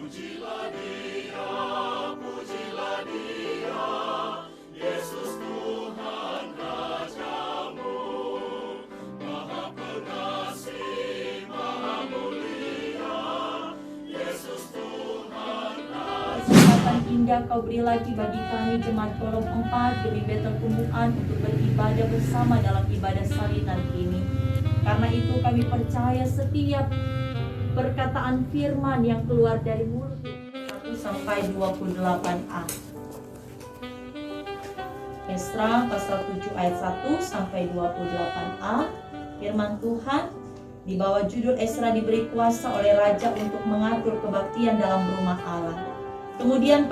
pujilah Dia, Yesus Tuhan Rajamu, Maha Pengasih, Maha Mulia, Yesus Tuhan Rajamu. Kesempatan indah Kau beri lagi bagi kami Jemaat Kolom 4 Gemi Betel Tumbuhan untuk beribadah bersama dalam ibadah salinan ini. Karena itu kami percaya setiap perkataan firman yang keluar dari mulut 1 sampai 28a. Esra pasal 7 ayat 1 sampai 28a. Firman Tuhan di bawah judul Esra diberi kuasa oleh raja untuk mengatur kebaktian dalam rumah Allah. Kemudian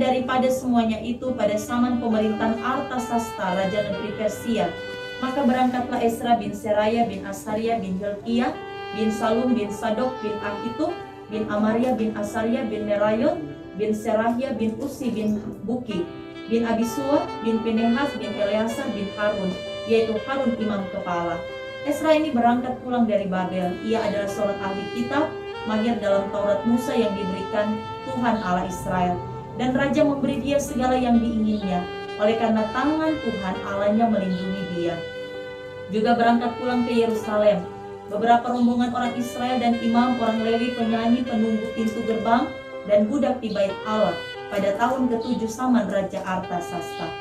daripada semuanya itu, pada zaman pemerintahan Artasasta raja negeri Persia, maka berangkatlah Esra bin Seraya bin Asaria bin Hilkiah bin Salum bin Sadok bin Ahitub bin Amaria bin Asaria bin Merayot bin Serahia bin Usi bin Buki bin Abisua bin Pinehas bin Eleazar bin Harun, yaitu Harun imam kepala. Esra ini berangkat pulang dari Babel. Ia adalah seorang ahli kitab, mahir dalam Taurat Musa yang diberikan Tuhan Allah Israel, dan raja memberi dia segala yang diinginnya, oleh karena tangan Tuhan Allahnya melindungi dia. Juga berangkat pulang ke Yerusalem beberapa rombongan orang Israel dan imam, orang Lewi, penyanyi, penunggu pintu gerbang, dan budak di bait Allah pada tahun ke-7 zaman Raja Artasasta.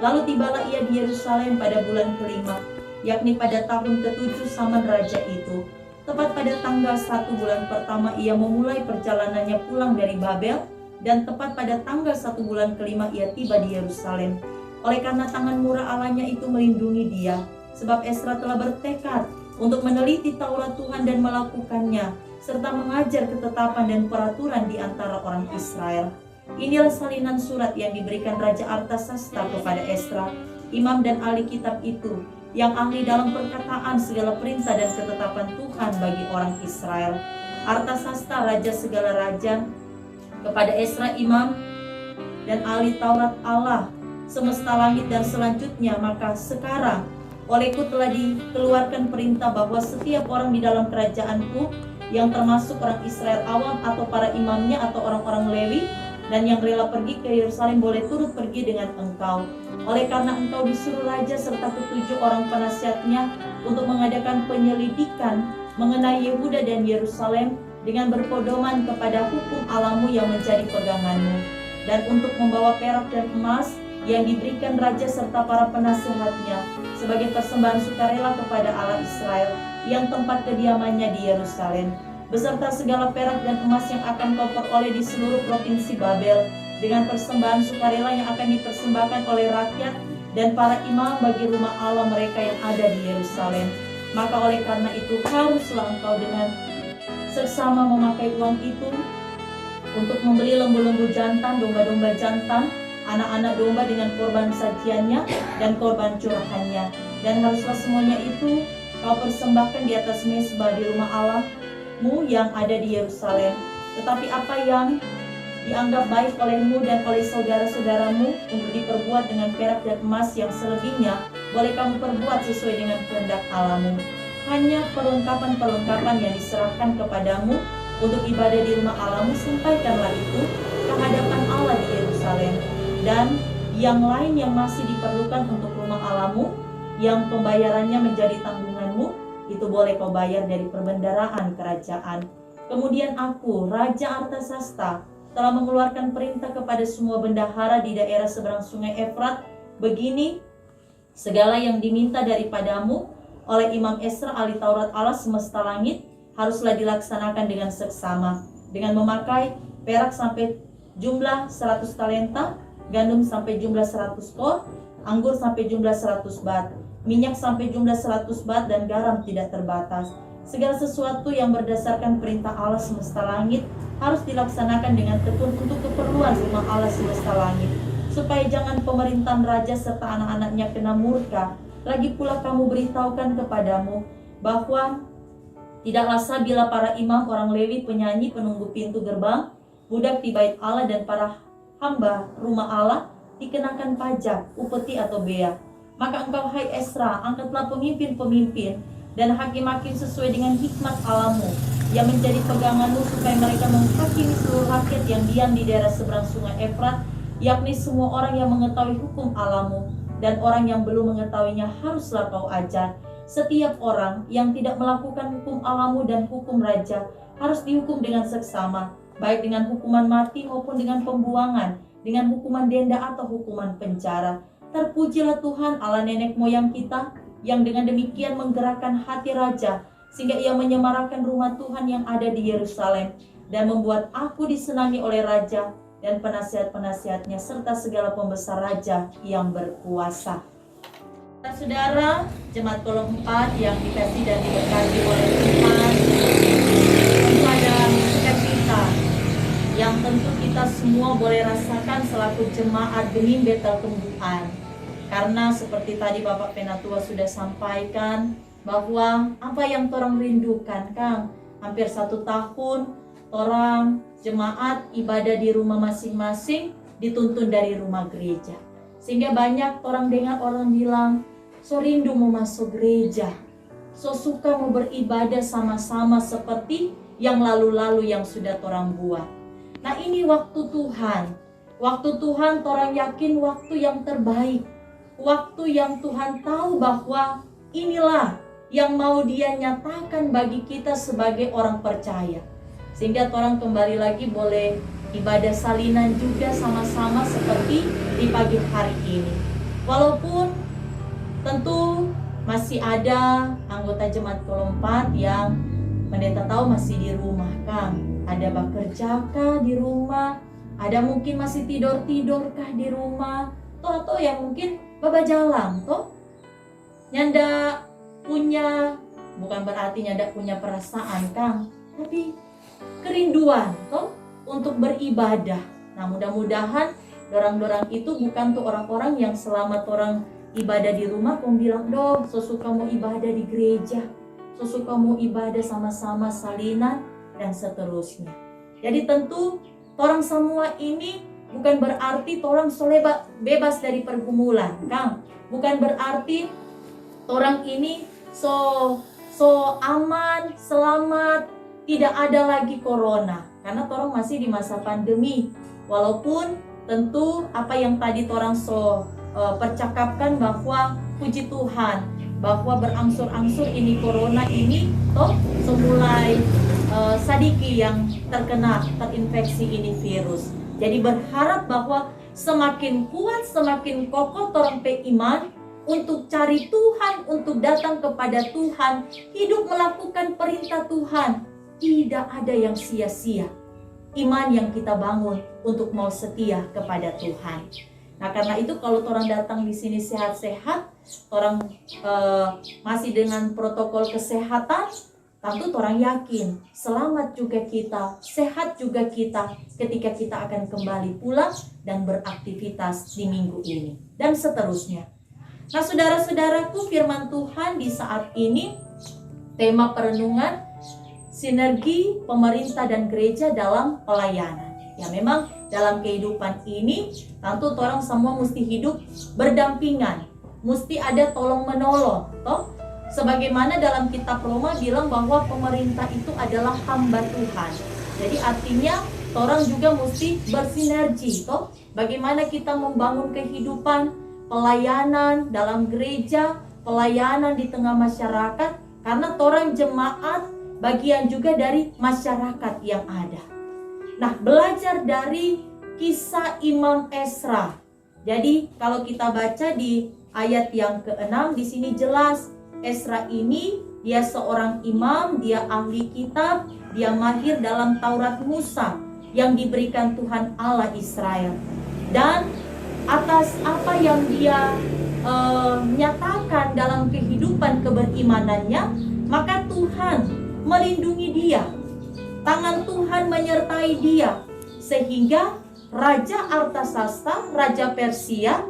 Lalu tibalah ia di Yerusalem pada bulan kelima, yakni pada tahun ke-7 zaman raja itu. Tepat pada tanggal 1 bulan pertama ia memulai perjalanannya pulang dari Babel, dan tepat pada tanggal 1 bulan kelima ia tiba di Yerusalem. Oleh karena tangan murah Allahnya itu melindungi dia, sebab Esra telah bertekad untuk meneliti Taurat Tuhan dan melakukannya, serta mengajar ketetapan dan peraturan di antara orang Israel. Inilah salinan surat yang diberikan Raja Artasasta kepada Esra, imam dan ahli kitab itu, yang ahli dalam perkataan segala perintah dan ketetapan Tuhan bagi orang Israel. Artasasta, raja segala raja, kepada Esra imam dan ahli Taurat Allah semesta langit dan selanjutnya, maka sekarang olehku telah dikeluarkan perintah bahwa setiap orang di dalam kerajaanku, yang termasuk orang Israel awam atau para imamnya atau orang-orang Lewi, dan yang rela pergi ke Yerusalem boleh turut pergi dengan engkau. Oleh karena engkau disuruh raja serta ke-7 orang penasihatnya untuk mengadakan penyelidikan mengenai Yehuda dan Yerusalem dengan berpedoman kepada hukum Allahmu yang menjadi peganganmu, dan untuk membawa perak dan emas yang diberikan raja serta para penasihatnya sebagai persembahan sukarela kepada Allah Israel yang tempat kediamannya di Yerusalem, beserta segala perak dan emas yang akan kau peroleh di seluruh provinsi Babel, dengan persembahan sukarela yang akan dipersembahkan oleh rakyat dan para imam bagi rumah Allah mereka yang ada di Yerusalem. Maka oleh karena itu haruslah engkau dengan seksama memakai uang itu untuk membeli lembu-lembu jantan, domba-domba jantan, anak-anak domba dengan korban sajiannya dan korban curahannya. Dan haruslah semuanya itu kau persembahkan di atas mezbah di rumah Allahmu yang ada di Yerusalem. Tetapi apa yang dianggap baik olehmu dan oleh saudara-saudaramu untuk diperbuat dengan perak dan emas yang selebihnya, boleh kamu perbuat sesuai dengan kehendak Allahmu. Hanya perlengkapan-perlengkapan yang diserahkan kepadamu untuk ibadah di rumah Allahmu, sampaikanlah itu ke hadapan Allah di Yerusalem. Dan yang lain yang masih diperlukan untuk rumah Allahmu, yang pembayarannya menjadi tanggunganmu, itu boleh kau bayar dari perbendaharaan kerajaan. Kemudian aku, Raja Artasasta, telah mengeluarkan perintah kepada semua bendahara di daerah seberang sungai Efrat, begini: segala yang diminta daripadamu oleh Imam Esra ahli Taurat Allah semesta langit haruslah dilaksanakan dengan seksama, dengan memakai perak sampai jumlah 100 talenta, gandum sampai jumlah 100 kor, anggur sampai jumlah 100 bat, minyak sampai jumlah 100 bat, dan garam tidak terbatas. Segala sesuatu yang berdasarkan perintah Allah semesta langit harus dilaksanakan dengan tekun untuk keperluan rumah Allah semesta langit, supaya jangan pemerintahan raja serta anak-anaknya kena murka. Lagi pula kamu beritahukan kepadamu bahwa tidaklah sah bila para imam, orang Lewi, penyanyi, penunggu pintu gerbang, budak di bait Allah, dan para hamba rumah Allah dikenakan pajak, upeti atau bea. Maka engkau, hai Esra, angkatlah pemimpin-pemimpin dan hakim-hakim sesuai dengan hikmat Allahmu, yang menjadi peganganmu supaya mereka menghakimi seluruh rakyat yang diam di daerah seberang sungai Efrat, yakni semua orang yang mengetahui hukum Allahmu, dan orang yang belum mengetahuinya haruslah kau ajar. Setiap orang yang tidak melakukan hukum Allahmu dan hukum raja harus dihukum dengan seksama, baik dengan hukuman mati maupun dengan pembuangan, dengan hukuman denda atau hukuman penjara. Terpujilah Tuhan Allah nenek moyang kita, yang dengan demikian menggerakkan hati raja, sehingga ia menyemarakan rumah Tuhan yang ada di Yerusalem, dan membuat aku disenangi oleh raja dan penasihat-penasihatnya, serta segala pembesar raja yang berkuasa. Saudara, jemaat Kolom 4 yang dikasih dan diberkati oleh Tuhan, pada kita yang tentu kita semua boleh rasakan selaku jemaat Gemim Betel Tumbuhan. Karena seperti tadi Bapak Penatua sudah sampaikan, bahwa apa yang torang rindukan, Kang, hampir 1 tahun torang jemaat ibadah di rumah masing-masing, dituntun dari rumah gereja. Sehingga banyak orang dengar orang bilang, so rindu mau masuk gereja, so suka mau beribadah sama-sama seperti yang lalu-lalu yang sudah torang buat. Nah, ini waktu Tuhan torang yakin waktu yang terbaik, waktu yang Tuhan tahu bahwa inilah yang mau Dia nyatakan bagi kita sebagai orang percaya. Sehingga torang kembali lagi boleh ibadah salinan juga sama-sama seperti di pagi hari ini. Walaupun tentu masih ada anggota jemaat Kolom 4 yang pendeta tahu masih di rumah, Kang. Ada bekerja kah di rumah? Ada mungkin masih tidur-tidur kah di rumah? Atau yang mungkin baba jalan, nyanda punya, bukan berarti nyanda punya perasaan, Kang, tapi kerinduan untuk beribadah. Nah, mudah-mudahan dorang-dorang itu bukan tuh orang-orang yang selama orang ibadah di rumah kau bilang, doh, so suka mau ibadah di gereja, so suka mau ibadah sama-sama salinan dan seterusnya. Jadi tentu orang semua ini bukan berarti orang bebas dari pergumulan, Kang. Bukan berarti orang ini so aman, selamat, tidak ada lagi corona. Karena orang masih di masa pandemi. Walaupun tentu apa yang tadi orang percakapkan bahwa puji Tuhan, bahwa berangsur-angsur ini corona ini semulai sadiki yang terinfeksi ini virus. Jadi berharap bahwa semakin kuat, semakin kokoh orang iman untuk cari Tuhan, untuk datang kepada Tuhan, hidup melakukan perintah Tuhan. Tidak ada yang sia-sia. Iman yang kita bangun untuk mau setia kepada Tuhan. Nah, karena itu kalau orang datang di sini sehat-sehat, orang masih dengan protokol kesehatan, tentu orang yakin selamat juga kita, sehat juga kita ketika kita akan kembali pulang dan beraktivitas di minggu ini dan seterusnya. Nah, saudara-saudaraku, firman Tuhan di saat ini tema perenungan sinergi pemerintah dan gereja dalam pelayanan. Ya, memang dalam kehidupan ini tentu orang semua mesti hidup berdampingan, mesti ada tolong menolong, sebagaimana dalam kitab Roma bilang bahwa pemerintah itu adalah hamba Tuhan. Jadi artinya orang juga mesti bersinergi, bagaimana kita membangun kehidupan pelayanan dalam gereja, pelayanan di tengah masyarakat, karena orang jemaat bagian juga dari masyarakat yang ada. Nah, belajar dari kisah Imam Ezra. Jadi kalau kita baca di ayat yang ke-6 di sini jelas Ezra ini dia seorang imam, dia ahli kitab, dia mahir dalam Taurat Musa yang diberikan Tuhan Allah Israel. Dan atas apa yang dia nyatakan dalam kehidupan keberimanannya, maka Tuhan melindungi dia. Tangan Tuhan menyertai dia. Sehingga Raja Artasasta, Raja Persia,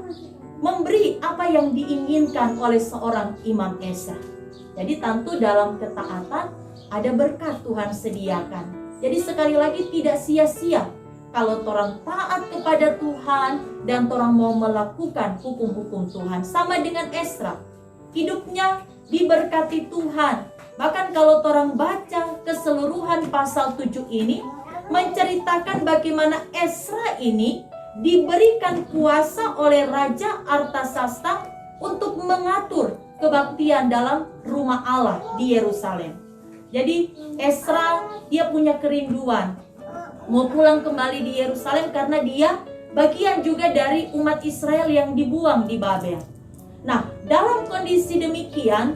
memberi apa yang diinginkan oleh seorang Imam Ezra. Jadi tentu dalam ketaatan ada berkat Tuhan sediakan. Jadi sekali lagi tidak sia-sia kalau orang taat kepada Tuhan dan orang mau melakukan hukum-hukum Tuhan. Sama dengan Ezra. hidupnya diberkati Tuhan. Bahkan kalau orang baca keseluruhan pasal 7 ini menceritakan bagaimana Ezra ini diberikan kuasa oleh Raja Artasasta untuk mengatur kebaktian dalam rumah Allah di Yerusalem. Jadi Ezra dia punya kerinduan mau pulang kembali di Yerusalem karena dia bagian juga dari umat Israel yang dibuang di Babel. Nah, dalam kondisi demikian,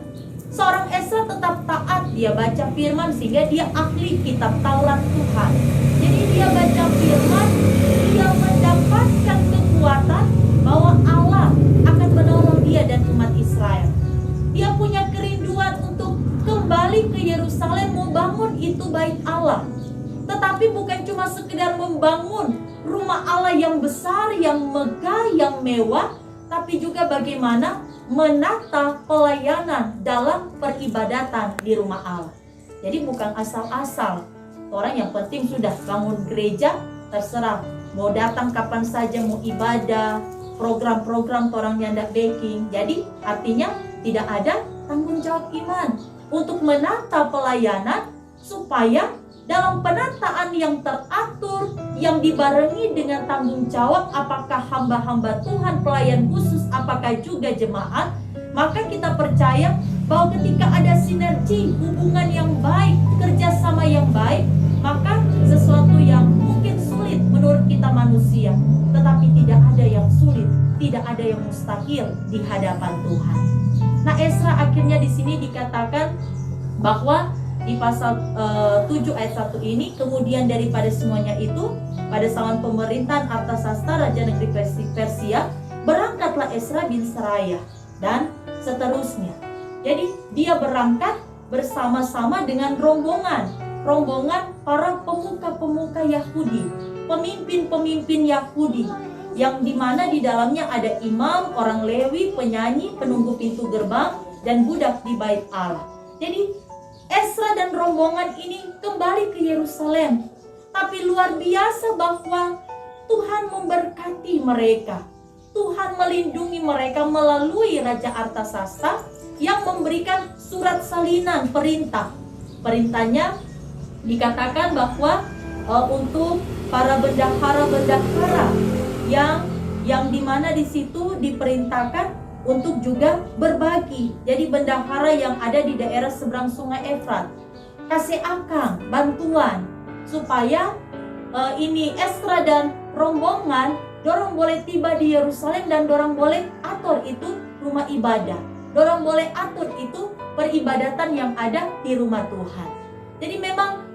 seorang Ezra tetap taat, dia baca firman sehingga dia ahli kitab Taurat Tuhan. Jadi dia baca firman, dia mendapatkan kekuatan bahwa Allah akan menolong dia dan umat Israel. Dia punya kerinduan untuk kembali ke Yerusalem membangun itu bait Allah. Tetapi bukan cuma sekedar membangun rumah Allah yang besar, yang megah, yang mewah, tapi juga bagaimana menata pelayanan dalam peribadatan di rumah Allah. Jadi bukan asal-asal. Orang yang penting sudah bangun gereja, terserah. Mau datang kapan saja, mau ibadah, program-program orang yang tidak backing. Jadi artinya tidak ada tanggung jawab iman untuk menata pelayanan supaya dalam penataan yang teratur, yang dibarengi dengan tanggung jawab, apakah hamba-hamba Tuhan, pelayan khusus, apakah juga jemaat, maka kita percaya bahwa ketika ada sinergi, hubungan yang baik, kerjasama yang baik, maka sesuatu yang mungkin sulit menurut kita manusia, tetapi tidak ada yang sulit, tidak ada yang mustahil di hadapan Tuhan. Nah, Ezra akhirnya di sini dikatakan bahwa di pasal 7 ayat 1 ini, kemudian daripada semuanya itu, pada zaman pemerintahan Artasasta Raja Negeri Persia, berangkatlah Ezra bin Seraya dan seterusnya. Jadi dia berangkat bersama-sama dengan rombongan para pemuka-pemuka Yahudi, pemimpin-pemimpin Yahudi, yang dimana di dalamnya ada imam, orang Lewi, penyanyi, penunggu pintu gerbang, dan budak di bait Allah. Jadi Ezra dan rombongan ini kembali ke Yerusalem. Tapi luar biasa bahwa Tuhan memberkati mereka. Tuhan melindungi mereka melalui Raja Artasasta yang memberikan surat salinan perintah. Perintahnya dikatakan bahwa untuk para bendahara-bendahara yang dimana di situ diperintahkan untuk juga berbagi. Jadi bendahara yang ada di daerah seberang sungai Efrat kasih akang bantuan supaya ini Ezra dan rombongan dorong boleh tiba di Yerusalem dan dorong boleh atur itu rumah ibadah, dorong boleh atur itu peribadatan yang ada di rumah Tuhan. Jadi memang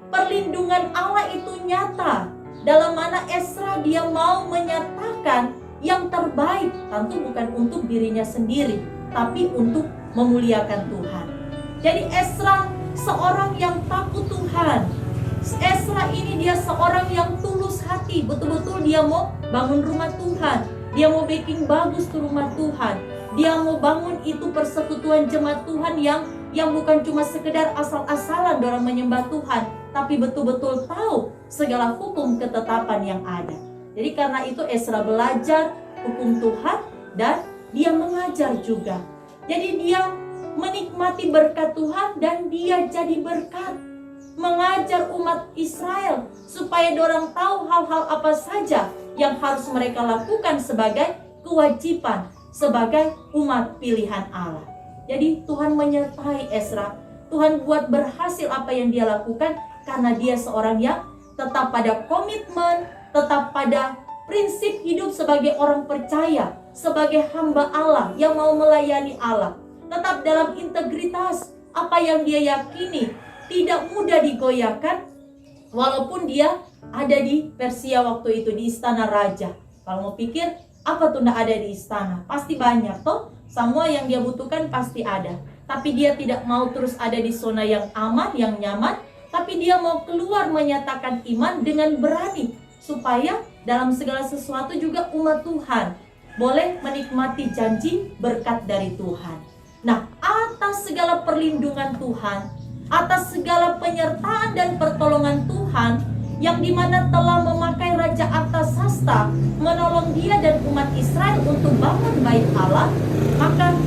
perlindungan Allah itu nyata, dalam mana Ezra dia mau menyatakan yang terbaik, tentu bukan untuk dirinya sendiri, tapi untuk memuliakan Tuhan. Jadi Ezra seorang yang takut Tuhan. Ezra ini dia seorang yang tulus hati, betul-betul dia mau bangun rumah Tuhan, dia mau bikin bagus tuh rumah Tuhan, dia mau bangun itu persekutuan jemaat Tuhan yang bukan cuma sekedar asal-asalan orang menyembah Tuhan, tapi betul-betul tahu segala hukum ketetapan yang ada. Jadi karena itu Ezra belajar hukum Tuhan dan dia mengajar juga. Jadi dia menikmati berkat Tuhan dan dia jadi berkat. Mengajar umat Israel supaya dorang tahu hal-hal apa saja yang harus mereka lakukan sebagai kewajiban sebagai umat pilihan Allah. Jadi Tuhan menyertai Ezra. Tuhan buat berhasil apa yang dia lakukan karena dia seorang yang tetap pada komitmen, tetap pada prinsip hidup sebagai orang percaya, sebagai hamba Allah yang mau melayani Allah. Tetap dalam integritas apa yang dia yakini, tidak mudah digoyahkan walaupun dia ada di Persia waktu itu, di istana raja. Kalau mau pikir apa tuh nggak ada di istana? Pasti banyak toh, semua yang dia butuhkan pasti ada. Tapi dia tidak mau terus ada di zona yang aman, yang nyaman, tapi dia mau keluar menyatakan iman dengan berani, supaya dalam segala sesuatu juga umat Tuhan boleh menikmati janji berkat dari Tuhan. Nah, atas segala perlindungan Tuhan, atas segala penyertaan dan pertolongan Tuhan, yang dimana telah memakai Raja Artasasta menolong dia dan umat Israel untuk bangun bait Allah, maka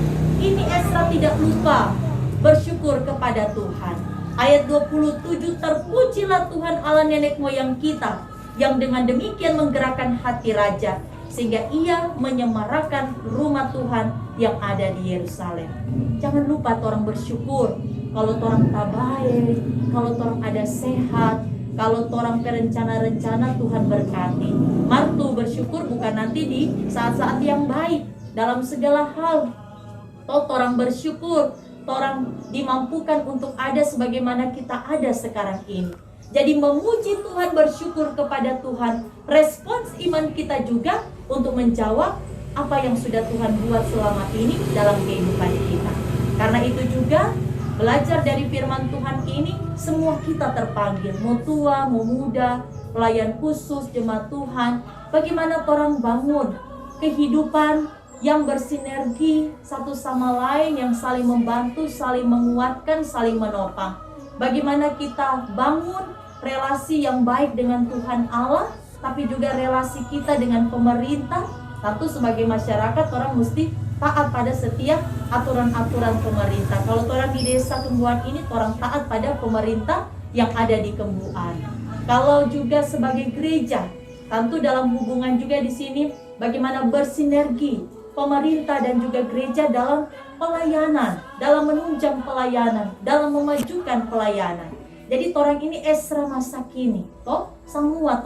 ini Ezra tidak lupa bersyukur kepada Tuhan. Ayat 27, terpujilah Tuhan Allah nenek moyang kita, yang dengan demikian menggerakkan hati raja, sehingga ia menyemarakan rumah Tuhan yang ada di Yerusalem. Jangan lupa orang bersyukur. Kalau orang tak baik, kalau orang ada sehat, kalau orang perencana-rencana Tuhan berkati. Martu bersyukur bukan nanti di saat-saat yang baik, dalam segala hal. Orang bersyukur, orang dimampukan untuk ada sebagaimana kita ada sekarang ini. Jadi memuji Tuhan, bersyukur kepada Tuhan, respons iman kita juga untuk menjawab apa yang sudah Tuhan buat selama ini dalam kehidupan kita. Karena itu juga belajar dari firman Tuhan ini, semua kita terpanggil, mau tua, mau muda, pelayan khusus, jemaat Tuhan. Bagaimana orang bangun kehidupan yang bersinergi satu sama lain, yang saling membantu, saling menguatkan, saling menopang. Bagaimana kita bangun relasi yang baik dengan Tuhan Allah, tapi juga relasi kita dengan pemerintah. Tentu sebagai masyarakat orang mesti taat pada setiap aturan-aturan pemerintah. Kalau orang di desa Kembuan ini, orang taat pada pemerintah yang ada di Kembuan. Kalau juga sebagai gereja, tentu dalam hubungan juga di sini bagaimana bersinergi pemerintah dan juga gereja dalam pelayanan, dalam menunjang pelayanan, dalam memajukan pelayanan. Jadi orang ini Ezra masa kini, semua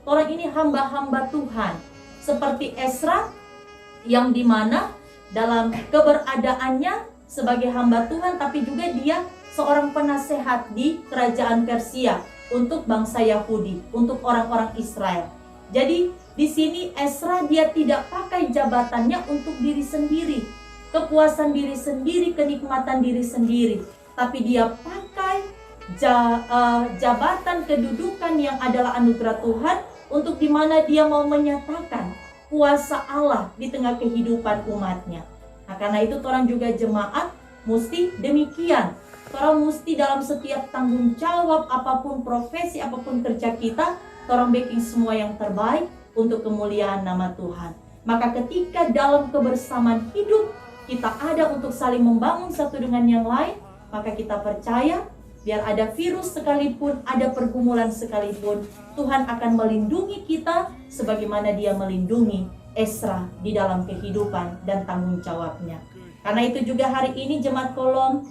orang ini hamba-hamba Tuhan. Seperti Ezra yang dimana dalam keberadaannya sebagai hamba Tuhan, tapi juga dia seorang penasehat di kerajaan Persia untuk bangsa Yahudi, untuk orang-orang Israel. Jadi di sini Ezra dia tidak pakai jabatannya untuk diri sendiri, kepuasan diri sendiri, kenikmatan diri sendiri, tapi dia pakai jabatan kedudukan yang adalah anugerah Tuhan, untuk dimana dia mau menyatakan kuasa Allah di tengah kehidupan umatnya. Nah, karena itu orang juga jemaat mesti demikian. Orang mesti dalam setiap tanggung jawab, apapun profesi, apapun kerja kita, orang bikin semua yang terbaik untuk kemuliaan nama Tuhan. Maka ketika dalam kebersamaan hidup kita ada untuk saling membangun satu dengan yang lain, maka kita percaya biar ada virus sekalipun, ada pergumulan sekalipun, Tuhan akan melindungi kita sebagaimana dia melindungi Ezra di dalam kehidupan dan tanggung jawabnya. Karena itu juga hari ini Jemaat Kolom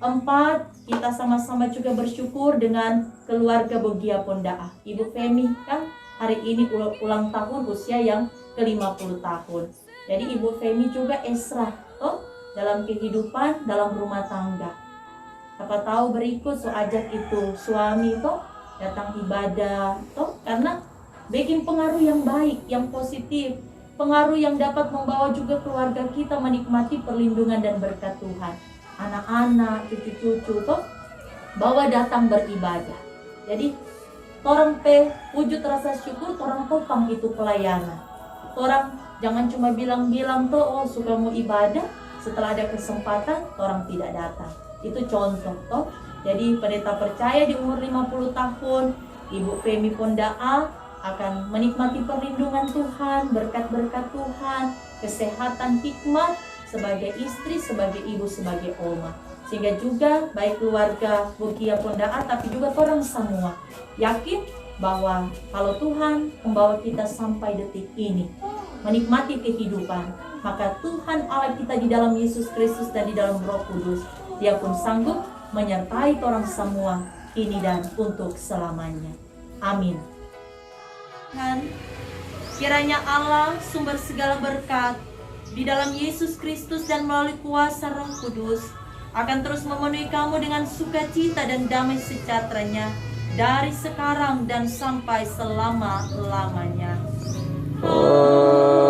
4, kita sama-sama juga bersyukur dengan keluarga Bogia Pondaah. Ibu Femi kan hari ini ulang tahun usia yang ke-50 tahun. Jadi Ibu Femi juga Ezra dalam kehidupan, dalam rumah tangga. Siapa tahu berikut ajak itu suami datang ibadah karena bikin pengaruh yang baik, yang positif, pengaruh yang dapat membawa juga keluarga kita menikmati perlindungan dan berkat Tuhan. Anak-anak, cucu-cucu bawa datang beribadah. Jadi orang wujud rasa syukur, orang topang itu pelayanan. Orang jangan cuma bilang-bilang suka mau ibadah, setelah ada kesempatan orang tidak datang. Itu contoh Jadi pendeta percaya di umur 50 tahun Ibu Femi Pondaah akan menikmati perlindungan Tuhan, berkat-berkat Tuhan, kesehatan, hikmat sebagai istri, sebagai ibu, sebagai oma. Sehingga juga baik keluarga Bogia Pondaah tapi juga orang semua yakin bahwa kalau Tuhan membawa kita sampai detik ini menikmati kehidupan, maka Tuhan Allah kita di dalam Yesus Kristus dan di dalam Roh Kudus, Dia pun sanggup menyertai orang semua ini dan untuk selamanya. Amin. Dan kiranya Allah sumber segala berkat di dalam Yesus Kristus dan melalui kuasa Roh Kudus akan terus memenuhi kamu dengan sukacita dan damai sejahteranya dari sekarang dan sampai selama-lamanya. Amin.